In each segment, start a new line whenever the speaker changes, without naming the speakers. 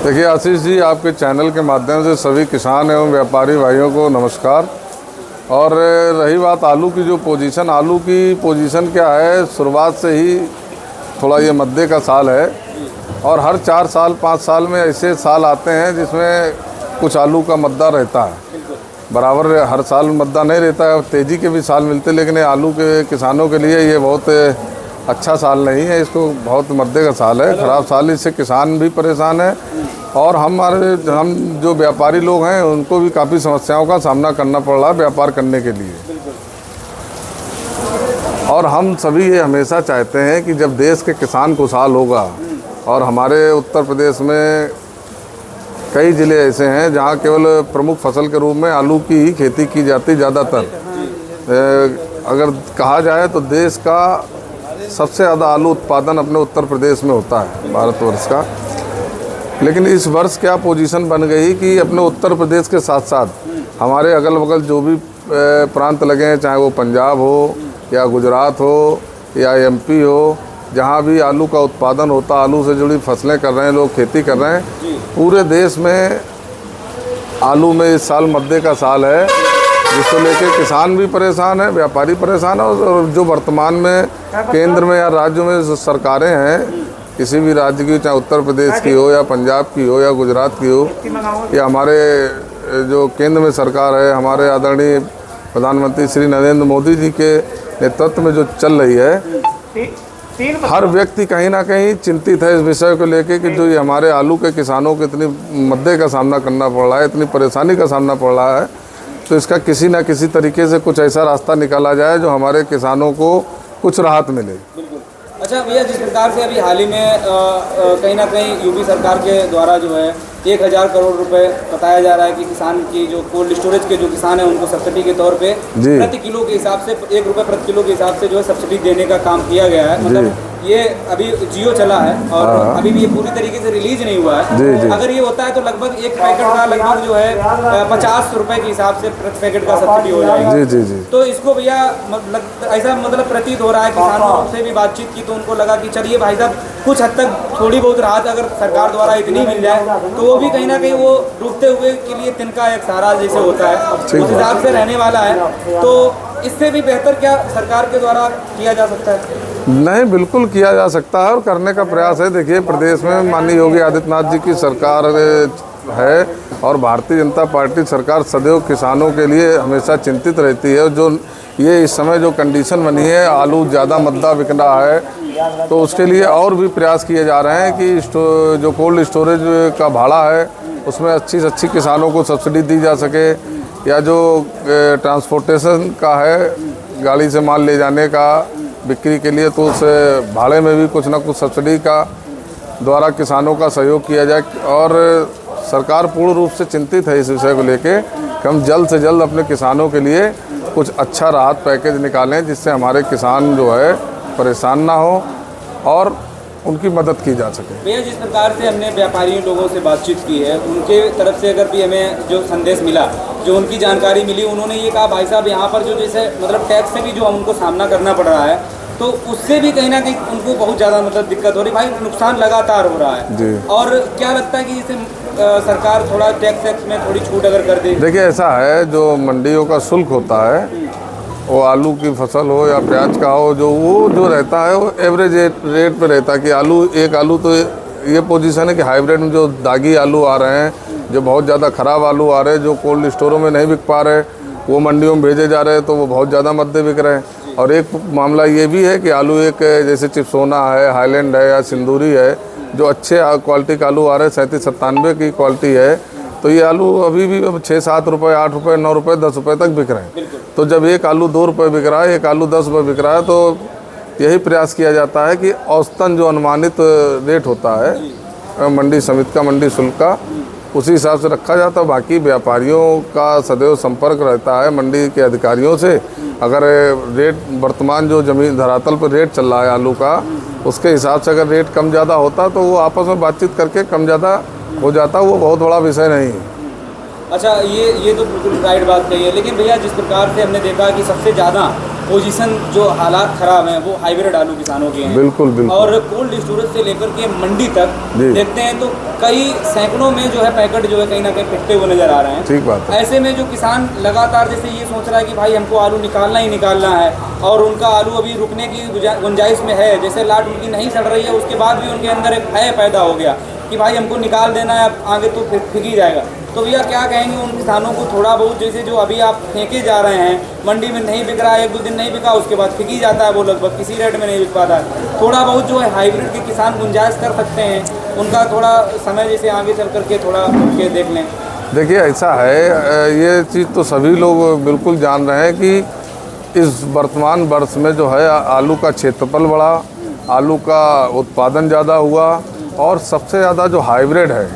देखिए आशीष जी, आपके चैनल के माध्यम से सभी किसान एवं व्यापारी भाइयों को नमस्कार। और रही बात आलू की, आलू की पोजीशन क्या है, शुरुआत से ही थोड़ा ये मद्दे का साल है और हर 4 साल 5 साल में ऐसे साल आते हैं जिसमें कुछ आलू का मद्दा रहता है। बराबर हर साल मद्दा नहीं रहता है, तेज़ी के भी साल मिलते, लेकिन आलू के किसानों के लिए ये बहुत अच्छा साल नहीं है। इसको बहुत मद्दे का साल है, ख़राब साल। इससे किसान भी परेशान है और हम जो व्यापारी लोग हैं उनको भी काफ़ी समस्याओं का सामना करना पड़ रहा है व्यापार करने के लिए। और हम सभी ये हमेशा चाहते हैं कि जब देश के किसान खुशहाल होगा, और हमारे उत्तर प्रदेश में कई ज़िले ऐसे हैं जहाँ केवल प्रमुख फसल के रूप में आलू की ही खेती की जाती ज़्यादातर। अगर कहा जाए तो देश का सबसे ज़्यादा आलू उत्पादन अपने उत्तर प्रदेश में होता है भारतवर्ष का। लेकिन इस वर्ष क्या पोजीशन बन गई कि अपने उत्तर प्रदेश के साथ साथ हमारे अगल बगल जो भी प्रांत लगे हैं, चाहे वो पंजाब हो या गुजरात हो या एमपी हो, जहाँ भी आलू का उत्पादन होता, आलू से जुड़ी फसलें कर रहे हैं लोग, खेती कर रहे हैं, पूरे देश में आलू में इस साल मद्दे का साल है, जिसको लेके किसान भी परेशान है, व्यापारी परेशान है। और जो वर्तमान में केंद्र में या राज्यों में जो सरकारें हैं, किसी भी राज्य की, चाहे उत्तर प्रदेश की हो या पंजाब की हो या गुजरात की हो, या हमारे जो केंद्र में सरकार है, हमारे आदरणीय प्रधानमंत्री श्री नरेंद्र मोदी जी के नेतृत्व में जो चल रही है, हर व्यक्ति कहीं ना कहीं चिंतित है इस विषय को लेके कि जो ये हमारे आलू के किसानों को इतनी मद्दे का सामना करना पड़ रहा है, इतनी परेशानी का सामना पड़ रहा है, तो इसका किसी ना किसी तरीके से कुछ ऐसा रास्ता निकाला जाए जो हमारे किसानों को कुछ राहत मिले।
अच्छा भैया, जिस प्रकार से अभी हाल ही में कहीं ना कहीं यूपी सरकार के द्वारा जो है 1000 करोड़ रुपए बताया जा रहा है कि किसान की जो कोल्ड स्टोरेज के जो किसान हैं उनको सब्सिडी के तौर पे प्रति किलो के हिसाब से 1 रुपये प्रति किलो के हिसाब से जो है सब्सिडी देने का काम किया गया है। मतलब ये अभी जियो चला है और अभी भी ये पूरी तरीके से रिलीज नहीं हुआ है। अगर ये होता है तो लगभग एक पैकेट का लगभग जो है 50 रुपए के हिसाब से प्रति पैकेट का सब्सिडी हो जाएगी। तो इसको भैया ऐसा मतलब प्रतीत हो रहा है, किसानों से भी बातचीत की तो उनको लगा कि चलिए भाई साहब कुछ हद तक थोड़ी बहुत राहत अगर सरकार द्वारा इतनी मिल जाए तो वो भी कहीं ना कहीं वो डूबते हुए के लिए तिनका एक सहारा जैसे होता है, उस हिसाब से रहने वाला है। तो इससे भी बेहतर क्या सरकार के द्वारा किया जा सकता है?
नहीं, बिल्कुल किया जा सकता है और करने का प्रयास है। देखिए, प्रदेश में माननीय योगी आदित्यनाथ जी की सरकार है और भारतीय जनता पार्टी सरकार सदैव किसानों के लिए हमेशा चिंतित रहती है। जो ये इस समय जो कंडीशन बनी है, आलू ज़्यादा मद्दा बिक रहा है, तो उसके लिए और भी प्रयास किए जा रहे हैं कि जो कोल्ड स्टोरेज का भाड़ा है उसमें अच्छी से अच्छी किसानों को सब्सिडी दी जा सके, या जो ट्रांसपोर्टेशन का है, गाड़ी से माल ले जाने का बिक्री के लिए, तो उस भाड़े में भी कुछ ना कुछ सब्सिडी का द्वारा किसानों का सहयोग किया जाए। और सरकार पूर्ण रूप से चिंतित है इस विषय को लेके कि हम जल्द से जल्द अपने किसानों के लिए कुछ अच्छा राहत पैकेज निकालें, जिससे हमारे किसान जो है परेशान ना हो और उनकी मदद की जा सके।
भैया, जिस प्रकार से हमने व्यापारी लोगों से बातचीत की है, उनके तरफ से अगर भी हमें जो संदेश मिला, जो उनकी जानकारी मिली, उन्होंने ये कहा भाई साहब यहाँ पर जो जैसे मतलब टैक्स से भी जो हमको सामना करना पड़ रहा है, तो उससे भी कहीं ना कहीं उनको बहुत ज़्यादा मतलब दिक्कत हो रही, भाई नुकसान लगातार हो रहा है जी। और क्या लगता है कि जैसे सरकार थोड़ा टैक्स में थोड़ी छूट अगर कर दे? देखिए,
ऐसा है, जो मंडियों का शुल्क होता है, वो आलू की फसल हो या प्याज का हो, जो रहता है वो एवरेज रेट पे रहता है कि एक आलू तो ये पोजीशन है कि हाइब्रिड में जो दागी आलू आ रहे हैं, जो बहुत ज़्यादा ख़राब आलू आ रहे हैं, जो कोल्ड स्टोरों में नहीं बिक पा रहे, वो मंडियों में भेजे जा रहे हैं, तो वो बहुत ज़्यादा मद्दे बिक रहे हैं। और एक मामला ये भी है कि आलू एक जैसे चिप्सोना है, हाईलैंड है या सिंदूरी है, जो अच्छे क्वालिटी का आलू आ रहे हैं, 37-97 की क्वालिटी है, तो ये आलू अभी भी 6-7 रुपये, 8 रुपये, 9 रुपये, 10 रुपये तक बिक रहे हैं। तो जब एक आलू 2 रुपये बिक रहा है, एक आलू 10 रुपये बिक रहा है, तो यही प्रयास किया जाता है कि औसतन जो अनुमानित रेट होता है मंडी समिति का, मंडी शुल्क का, उसी हिसाब से रखा जाता है। बाकी व्यापारियों का सदैव संपर्क रहता है मंडी के अधिकारियों से। अगर रेट वर्तमान जो ज़मीन धरातल पर रेट चल रहा है आलू का, उसके हिसाब से अगर रेट कम ज़्यादा होता तो वो आपस में बातचीत करके कम ज़्यादा हो जाता, वो बहुत बड़ा विषय नहीं है।
अच्छा, ये तो बिल्कुल राइट बात कही है, लेकिन भैया जिस प्रकार से हमने देखा कि सबसे ज़्यादा पोजीशन जो हालात ख़राब हैं वो हाइब्रिड आलू किसानों के हैं।
बिल्कुल बिल्कुल।
और कोल्ड स्टोरेज से लेकर के मंडी तक
जी।
देखते हैं तो कई सैकड़ों में जो है पैकेट जो है कहीं ना कहीं फिटते हुए नज़र आ रहे हैं।
ठीक बात है।
ऐसे में जो किसान लगातार जैसे ये सोच रहा है कि भाई हमको आलू निकालना ही निकालना है, और उनका आलू अभी रुकने की गुंजाइश में है, जैसे लाट उनकी नहीं सड़ रही है, उसके बाद भी उनके अंदर एक भय पैदा हो गया कि भाई हमको निकाल देना है, अब आगे तो फिक ही जाएगा। तो भैया क्या कहेंगे उन किसानों को, थोड़ा बहुत जैसे जो अभी आप फेंके जा रहे हैं, मंडी में नहीं बिक रहा है, 1-2 दिन नहीं बिका, उसके बाद फिक ही जाता है, वो लगभग किसी रेट में नहीं बिक पाता है, थोड़ा बहुत जो है हाइब्रिड के किसान गुंजाइश कर सकते हैं, उनका थोड़ा समय जैसे आगे चल करके थोड़ा उनके देख लें।
देखिए ऐसा है, ये चीज़ तो सभी लोग बिल्कुल जान रहे हैं कि इस वर्तमान वर्ष में जो है आलू का क्षेत्रफल बढ़ा, आलू का उत्पादन ज़्यादा हुआ, और सबसे ज़्यादा जो हाइब्रिड है,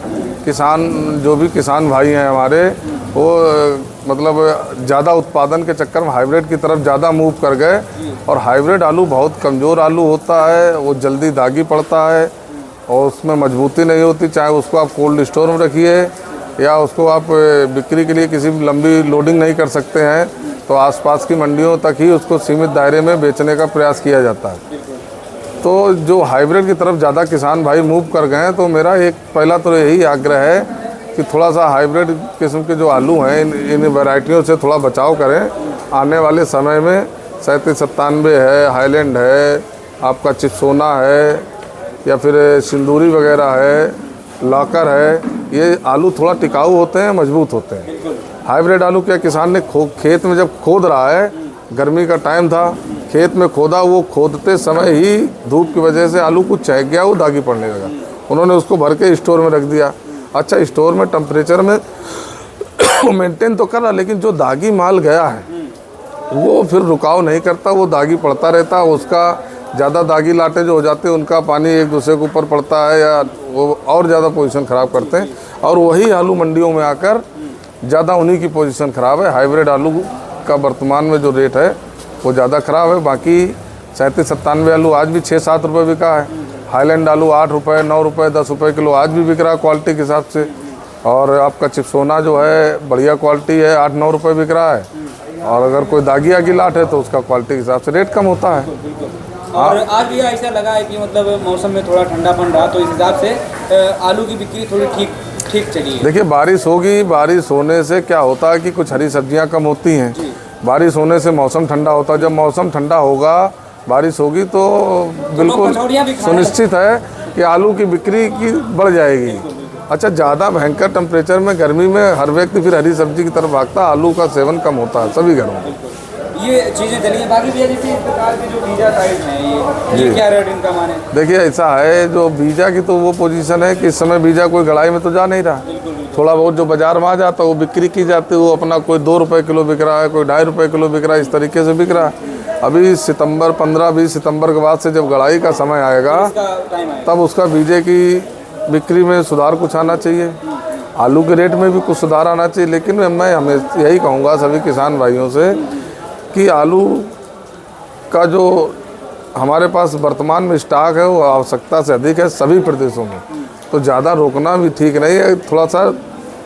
किसान जो भी किसान भाई हैं हमारे, वो मतलब ज़्यादा उत्पादन के चक्कर में हाइब्रिड की तरफ ज़्यादा मूव कर गए। और हाइब्रिड आलू बहुत कमज़ोर आलू होता है, वो जल्दी दागी पड़ता है और उसमें मजबूती नहीं होती, चाहे उसको आप कोल्ड स्टोर में रखिए या उसको आप बिक्री के लिए किसी लंबी लोडिंग नहीं कर सकते हैं, तो आसपास की मंडियों तक ही उसको सीमित दायरे में बेचने का प्रयास किया जाता है। तो जो हाइब्रिड की तरफ ज़्यादा किसान भाई मूव कर गए हैं, तो मेरा एक पहला तो यही आग्रह है कि थोड़ा सा हाइब्रिड किस्म के जो आलू हैं इन वैरायटियों से थोड़ा बचाव करें। आने वाले समय में 3797 है, हाईलैंड है, आपका चिप्सोना है, या फिर सिंदूरी वगैरह है, लॉकर है, ये आलू थोड़ा टिकाऊ होते हैं, मजबूत होते हैं। हाइब्रिड आलू क्या, किसान ने खेत में जब खोद रहा है, गर्मी का टाइम था, खेत में खोदा, वो खोदते समय ही धूप की वजह से आलू कुछ चहक गया, वो दागी पड़ने लगा, उन्होंने उसको भर के स्टोर में रख दिया। अच्छा, स्टोर में टेम्परेचर में मेंटेन तो कर रहा, लेकिन जो दागी माल गया है वो फिर रुकाव नहीं करता, वो दागी पड़ता रहता, उसका ज़्यादा दागी लाटे जो हो जाते हैं उनका पानी एक दूसरे के ऊपर पड़ता है, या वो और ज़्यादा पोजीशन ख़राब करते हैं, और वही आलू मंडियों में आकर ज़्यादा उन्हीं की पोजीशन ख़राब है। हाइब्रिड आलू का वर्तमान में जो रेट है वो ज़्यादा ख़राब है। बाकी 3797 आलू आज भी 6-7 रुपये बिका है, हाईलैंड आलू 8 रुपये, 9 रुपये, 10 रुपये किलो आज भी बिक रहा है क्वालिटी के हिसाब से। और आपका चिप्सोना जो है बढ़िया क्वालिटी है, 8-9 रुपये बिक रहा है, और अगर कोई दागी आगी लाट है तो उसका क्वालिटी के हिसाब से रेट कम होता है।
और आज भी ऐसा लगा है कि मतलब मौसम में थोड़ा ठंडापन रहा, तो इस हिसाब से आलू की बिक्री थोड़ी ठीक चली है।
देखिए बारिश होगी, बारिश होने से क्या होता है कि कुछ हरी सब्जियां कम होती हैं, बारिश होने से मौसम ठंडा होता है, जब मौसम ठंडा होगा, बारिश होगी, तो बिल्कुल सुनिश्चित है कि आलू की बिक्री की बढ़ जाएगी। अच्छा, ज़्यादा भयंकर टेम्परेचर में गर्मी में हर व्यक्ति फिर हरी सब्जी की तरफ भागता है, आलू का सेवन कम होता है सभी घरों में।
ये चीज़ें चली हैं। बाकी भैया जैसे इस प्रकार के जो बीजा टाइप हैं, ये क्या रेट इनका माने?
देखिए ऐसा है, जो बीजा की तो वो पोजीशन है कि इस समय बीजा कोई गड़ाई में तो जा नहीं रहा, थोड़ा बहुत जो बाजार में आ जाता है वो बिक्री की जाती है, वो अपना कोई 2 रुपये किलो बिक रहा है, कोई 2.5 रुपये किलो बिक रहा है, इस तरीके से बिक रहा है। अभी सितंबर 15-20 सितंबर के बाद से जब गड़ाई का समय आएगा तब उसका बीजे की बिक्री में सुधार कुछ आना चाहिए, आलू के रेट में भी कुछ सुधार आना चाहिए। लेकिन मैं हमें यही कहूँगा सभी किसान भाइयों से कि आलू का जो हमारे पास वर्तमान में स्टॉक है वो आवश्यकता से अधिक है सभी प्रदेशों में, तो ज़्यादा रोकना भी ठीक नहीं है, थोड़ा सा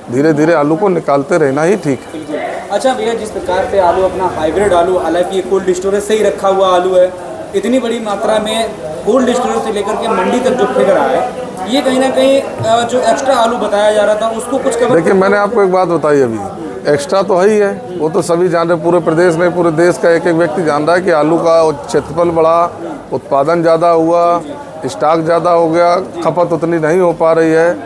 धीरे धीरे आलू को निकालते रहना ही ठीक है।
अच्छा भैया, जिस प्रकार से आलू अपना हाइब्रिड आलू, हालांकि ये कोल्ड स्टोरेज से ही रखा हुआ आलू है, इतनी बड़ी मात्रा में कोल्ड स्टोरेज से लेकर के मंडी तक जो फिर रहा है, ये कहीं ना कहीं जो एक्स्ट्रा आलू बताया जा रहा था उसको कुछ कवर।
देखिए मैंने आपको एक बात बताई, अभी एक्स्ट्रा तो है ही है, वो तो सभी जान रहे, पूरे प्रदेश में, पूरे देश का एक एक व्यक्ति जान रहा है कि आलू का क्षेत्रफल बढ़ा, उत्पादन ज़्यादा हुआ, स्टॉक ज़्यादा हो गया, खपत उतनी नहीं हो पा रही है,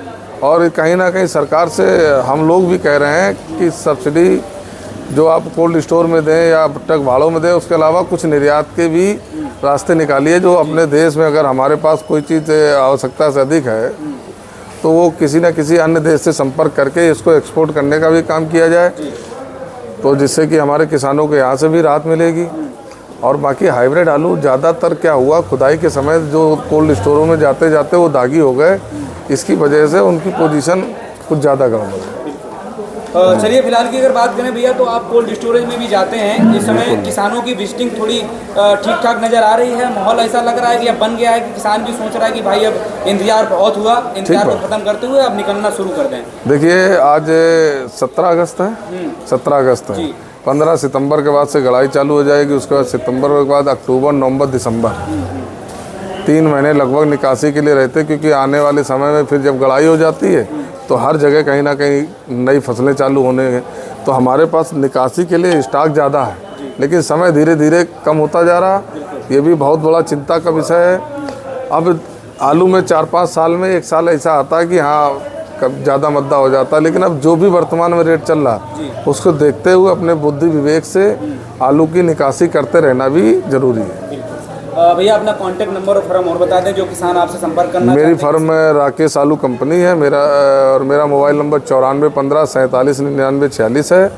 और कहीं ना कहीं सरकार से हम लोग भी कह रहे हैं कि सब्सिडी जो आप कोल्ड स्टोर में दें या ट्रक भाड़ों में दें, उसके अलावा कुछ निर्यात के भी रास्ते निकालिए, जो अपने देश में अगर हमारे पास कोई चीज़ आवश्यकता से अधिक है तो वो किसी न किसी अन्य देश से संपर्क करके इसको एक्सपोर्ट करने का भी काम किया जाए, तो जिससे कि हमारे किसानों को यहाँ से भी राहत मिलेगी। और बाकी हाइब्रिड आलू ज़्यादातर क्या हुआ, खुदाई के समय जो कोल्ड स्टोरों में जाते जाते वो दागी हो गए, इसकी वजह से उनकी पोजीशन कुछ ज़्यादा गड़बड़ है।
चलिए फिलहाल की अगर बात करें भैया, तो आप कोल्ड स्टोरेज में भी जाते हैं, इस समय किसानों की विजिटिंग थोड़ी ठीक ठाक नज़र आ रही है, माहौल ऐसा लग रहा है कि अब बन गया है कि किसान भी सोच रहा है कि भाई अब इंतजार बहुत हुआ, इंतजार को ख़त्म करते हुए अब निकलना शुरू कर दें।
देखिए आज 17 अगस्त है, 17 अगस्त है, 15 सितंबर के बाद से गड़ाई चालू हो जाएगी, उसके बाद सितंबर के बाद अक्टूबर, नवंबर, दिसंबर 3 महीने लगभग निकासी के लिए रहते, क्योंकि आने वाले समय में फिर जब गड़ाई हो जाती है तो हर जगह कहीं ना कहीं नई फसलें चालू होने हैं, तो हमारे पास निकासी के लिए स्टॉक ज़्यादा है, लेकिन समय धीरे धीरे कम होता जा रहा, ये भी बहुत बड़ा चिंता का विषय है। अब आलू में 4-5 साल में एक साल ऐसा आता है कि हाँ कब ज़्यादा मद्दा हो जाता है, लेकिन अब जो भी वर्तमान में रेट चल रहा उसको देखते हुए अपने बुद्धि विवेक से आलू की निकासी करते रहना भी ज़रूरी है।
भैया अपना कांटेक्ट नंबर और फर्म और बता दें, जो किसान आपसे संपर्क करना
मेरी फर्म राकेश आलू कंपनी है मेरा, और मेरा मोबाइल नंबर 9415 47 99 46 है,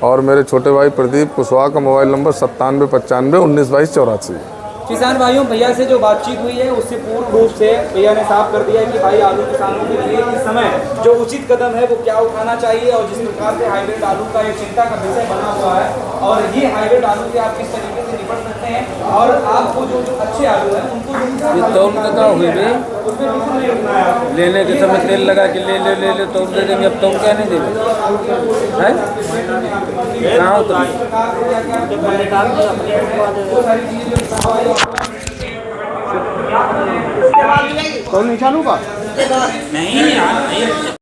और मेरे छोटे भाई प्रदीप कुशवाहा का मोबाइल नंबर 9795 19 22 84।
किसान भाइयों, भैया से जो बातचीत हुई है उससे पूर्ण रूप से भैया ने साफ कर दिया है कि भाई आलू किसानों के लिए इस समय जो उचित कदम है वो क्या उठाना चाहिए, और जिस प्रकार से हाइब्रिड आलू का एक चिंता का विषय बना हुआ है, और ये हाइब्रिड आलू से आप किस तरीके से निपट सकते हैं, और आपको जो अच्छे आलू है उनको
तौल का हुई भी
उसमें बिल्कुल नहीं रुकना है आपको।
लेने के समय तेल लगा के ले तौल दे देंगे, अब तौल क्या नहीं देंगे है कहाँ हो
तो नहीं चालू का